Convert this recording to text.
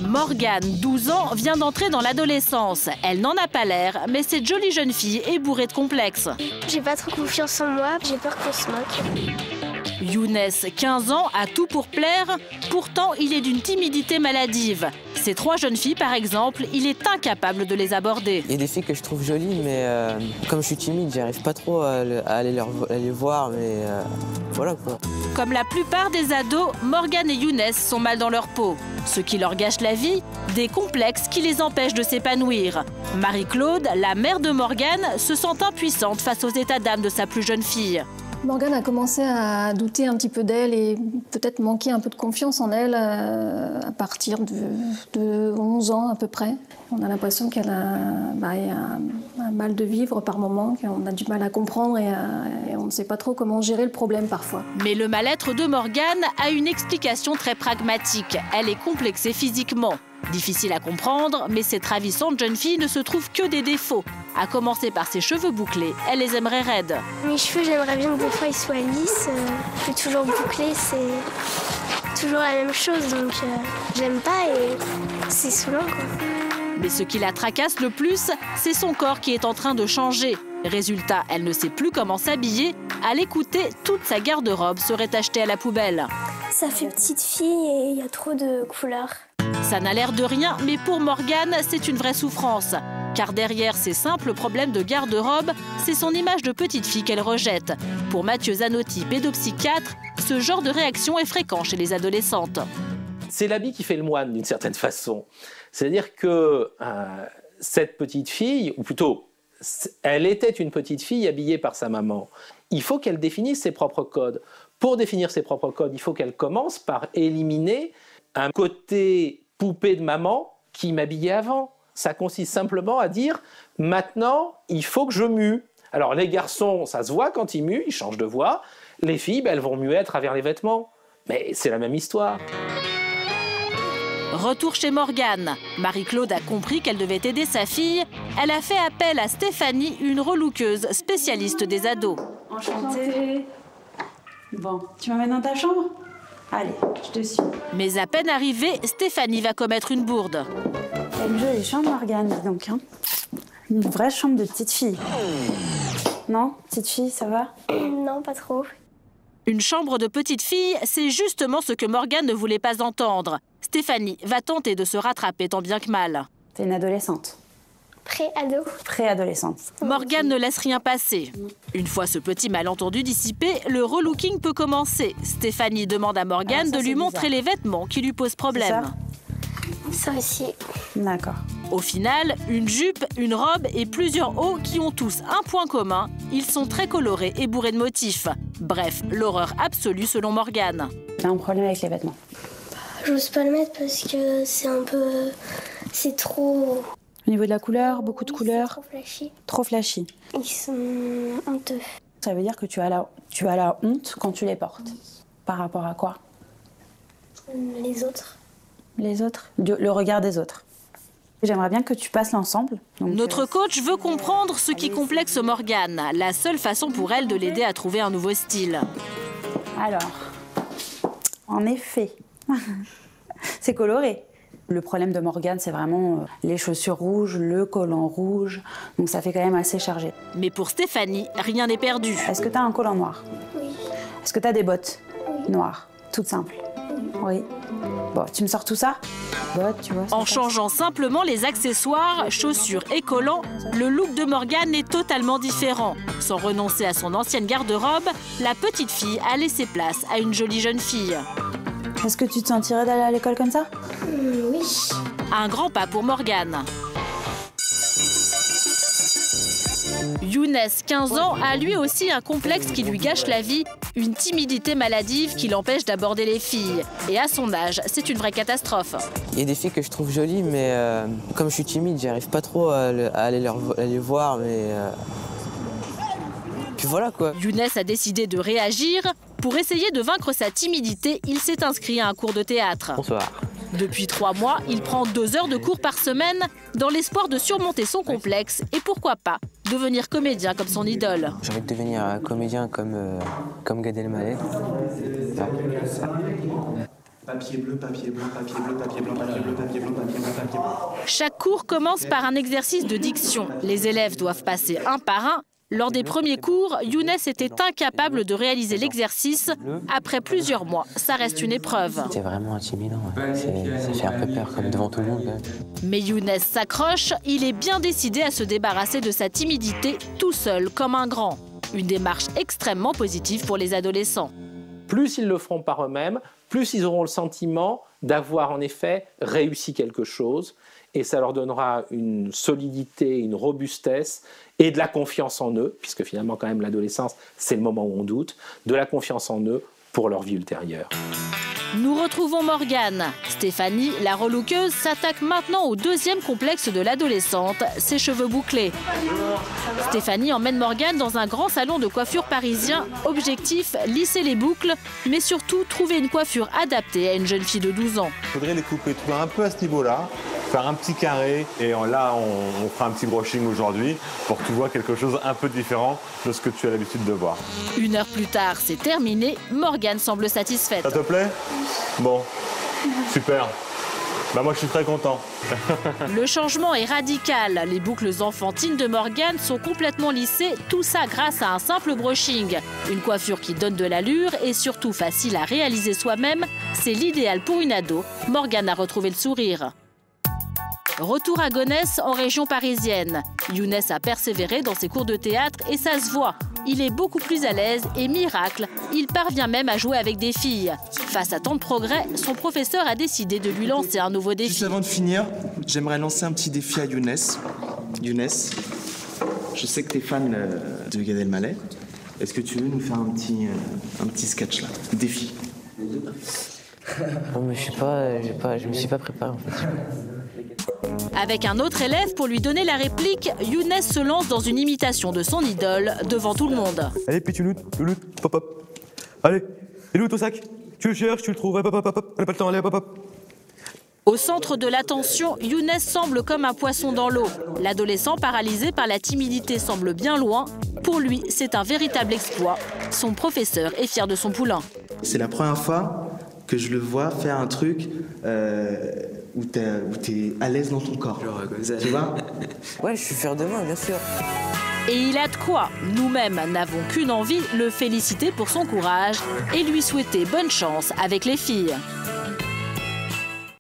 Morgane, 12 ans, vient d'entrer dans l'adolescence. Elle n'en a pas l'air, mais cette jolie jeune fille est bourrée de complexes. J'ai pas trop confiance en moi, j'ai peur qu'on se moque. Younes, 15 ans, a tout pour plaire. Pourtant, il est d'une timidité maladive. Ces 3 jeunes filles, par exemple, il est incapable de les aborder. Il y a des filles que je trouve jolies, mais comme je suis timide, j'arrive pas trop à aller les voir, mais voilà quoi. Comme la plupart des ados, Morgane et Younes sont mal dans leur peau. Ce qui leur gâche la vie, des complexes qui les empêchent de s'épanouir. Marie-Claude, la mère de Morgane, se sent impuissante face aux états d'âme de sa plus jeune fille. Morgane a commencé à douter un petit peu d'elle et peut-être manquer un peu de confiance en elle à partir de 11 ans à peu près. On a l'impression qu'elle a un mal de vivre par moment, qu'on a du mal à comprendre et on ne sait pas trop comment gérer le problème parfois. Mais le mal-être de Morgane a une explication très pragmatique. Elle est complexée physiquement. Difficile à comprendre, mais cette ravissante jeune fille ne se trouve que des défauts. À commencer par ses cheveux bouclés, elle les aimerait raides. Mes cheveux, j'aimerais bien que des fois ils soient lisses. Je suis toujours bouclée, c'est toujours la même chose, donc j'aime pas et c'est saoulant quoi. Mais ce qui la tracasse le plus, c'est son corps qui est en train de changer. Résultat, elle ne sait plus comment s'habiller. À l'écouter, toute sa garde-robe serait achetée à la poubelle. Ça fait petite fille et il y a trop de couleurs. Ça n'a l'air de rien, mais pour Morgane, c'est une vraie souffrance. Car derrière ces simples problèmes de garde-robe, c'est son image de petite fille qu'elle rejette. Pour Mathieu Zanotti, pédopsychiatre, ce genre de réaction est fréquent chez les adolescentes. C'est l'habit qui fait le moine d'une certaine façon. C'est-à-dire que cette petite fille, ou plutôt, elle était une petite fille habillée par sa maman. Il faut qu'elle définisse ses propres codes. Pour définir ses propres codes, il faut qu'elle commence par éliminer un côté poupée de maman qui m'habillait avant. Ça consiste simplement à dire « maintenant, il faut que je mue ». Alors les garçons, ça se voit quand ils muent, ils changent de voix. Les filles, elles vont muer à travers les vêtements. Mais c'est la même histoire. Retour chez Morgane. Marie-Claude a compris qu'elle devait aider sa fille. Elle a fait appel à Stéphanie, une relookeuse spécialiste des ados. Enchantée. Bon, tu m'emmènes dans ta chambre ? Allez, je te suis. Mais à peine arrivée, Stéphanie va commettre une bourde. T'as une jolie chambre, Morgane, dis donc. Hein. Une vraie chambre de petite fille. Non, petite fille, ça va ? Non, pas trop. Une chambre de petite fille, c'est justement ce que Morgane ne voulait pas entendre. Stéphanie va tenter de se rattraper tant bien que mal. T'es une adolescente. Pré-ado. Pré-adolescente. Morgane ne laisse rien passer. Une fois ce petit malentendu dissipé, le relooking peut commencer. Stéphanie demande à Morgane de lui montrer les vêtements qui lui posent problème. Ça aussi. D'accord. Au final, une jupe, une robe et plusieurs hauts qui ont tous un point commun. Ils sont très colorés et bourrés de motifs. Bref, l'horreur absolue selon Morgane. T'as un problème avec les vêtements? J'ose pas le mettre parce que c'est un peu... c'est trop... Au niveau de la couleur, beaucoup de couleurs? Trop flashy. Trop flashy. Ils sont honteux. Ça veut dire que tu as la honte quand tu les portes. Par rapport à quoi? Les autres. Les autres? Le regard des autres. J'aimerais bien que tu passes l'ensemble. Notre coach veut comprendre ce qui complexe Morgane. La seule façon pour elle de l'aider à trouver un nouveau style. Alors, en effet, c'est coloré. Le problème de Morgane, c'est vraiment les chaussures rouges, le collant rouge. Donc ça fait quand même assez chargé. Mais pour Stéphanie, rien n'est perdu. Est-ce que tu as un collant noir? Oui. Est-ce que tu as des bottes noires, toutes simples? Oui. Bon, tu me sors tout ça? Bottes, tu vois. En changeant simplement les accessoires, chaussures et collants, le look de Morgane est totalement différent. Sans renoncer à son ancienne garde-robe, la petite fille a laissé place à une jolie jeune fille. Est-ce que tu te sentirais d'aller à l'école comme ça? Oui. Un grand pas pour Morgane. Younes, 15 ans, a lui aussi un complexe qui lui gâche la vie, une timidité maladive qui l'empêche d'aborder les filles. Et à son âge, c'est une vraie catastrophe. Il y a des filles que je trouve jolies, mais comme je suis timide, j'arrive pas trop à aller les voir, mais... Puis voilà quoi. Younes a décidé de réagir. Pour essayer de vaincre sa timidité, il s'est inscrit à un cours de théâtre. Bonsoir. Depuis 3 mois, il prend 2 heures de cours par semaine dans l'espoir de surmonter son complexe et pourquoi pas devenir comédien comme son idole. J'ai envie de devenir comédien comme Gad Elmaleh. Papier bleu, papier blanc, papier bleu, papier blanc, papier bleu, papier blanc, Chaque cours commence par un exercice de diction. Les élèves doivent passer un par un. Lors des premiers cours, Younes était incapable de réaliser l'exercice. Après plusieurs mois, ça reste une épreuve. C'est vraiment intimidant. Ça fait un peu peur, comme devant tout le monde. Quand même. Mais Younes s'accroche. Il est bien décidé à se débarrasser de sa timidité tout seul, comme un grand. Une démarche extrêmement positive pour les adolescents. Plus ils le feront par eux-mêmes, plus ils auront le sentiment d'avoir en effet réussi quelque chose. Et ça leur donnera une solidité, une robustesse et de la confiance en eux, puisque finalement quand même l'adolescence, c'est le moment où on doute, de la confiance en eux pour leur vie ultérieure. Nous retrouvons Morgane. Stéphanie, la relookeuse, s'attaque maintenant au deuxième complexe de l'adolescente, ses cheveux bouclés. Stéphanie emmène Morgane dans un grand salon de coiffure parisien. Objectif, lisser les boucles, mais surtout trouver une coiffure adaptée à une jeune fille de 12 ans. Il faudrait les couper un peu à ce niveau-là, faire un petit carré, et là on fera un petit brushing aujourd'hui pour que tu vois quelque chose un peu différent de ce que tu as l'habitude de voir. 1 heure plus tard, c'est terminé. Morgane semble satisfaite. Ça te plaît? Bon, super. Bah moi je suis très content. Le changement est radical. Les boucles enfantines de Morgane sont complètement lissées, tout ça grâce à un simple brushing. Une coiffure qui donne de l'allure et surtout facile à réaliser soi-même, c'est l'idéal pour une ado. Morgane a retrouvé le sourire. Retour à Gonesse, en région parisienne. Younes a persévéré dans ses cours de théâtre et ça se voit. Il est beaucoup plus à l'aise et miracle, il parvient même à jouer avec des filles. Face à tant de progrès, son professeur a décidé de lui lancer un nouveau défi. Juste avant de finir, j'aimerais lancer un petit défi à Younes. Younes, je sais que tu es fan de Gad Elmaleh. Est-ce que tu veux nous faire un petit sketch là? Défi. Non, mais je me suis pas préparé en fait. Avec un autre élève pour lui donner la réplique, Younes se lance dans une imitation de son idole devant tout le monde. Allez, puis tu loot, hop, hop. Allez, il est où ton sac? Tu le cherches, tu le trouves, hop, hop, hop, hop. On n'a pas le temps, allez, hop, hop. Au centre de l'attention, Younes semble comme un poisson dans l'eau. L'adolescent paralysé par la timidité semble bien loin. Pour lui, c'est un véritable exploit. Son professeur est fier de son poulain. C'est la première fois que je le vois faire un truc où t'es à l'aise dans ton corps. Genre comme ça. Tu vois? Ouais, je suis fier de moi, bien sûr. Et il a de quoi. Nous-mêmes n'avons qu'une envie, le féliciter pour son courage et lui souhaiter bonne chance avec les filles.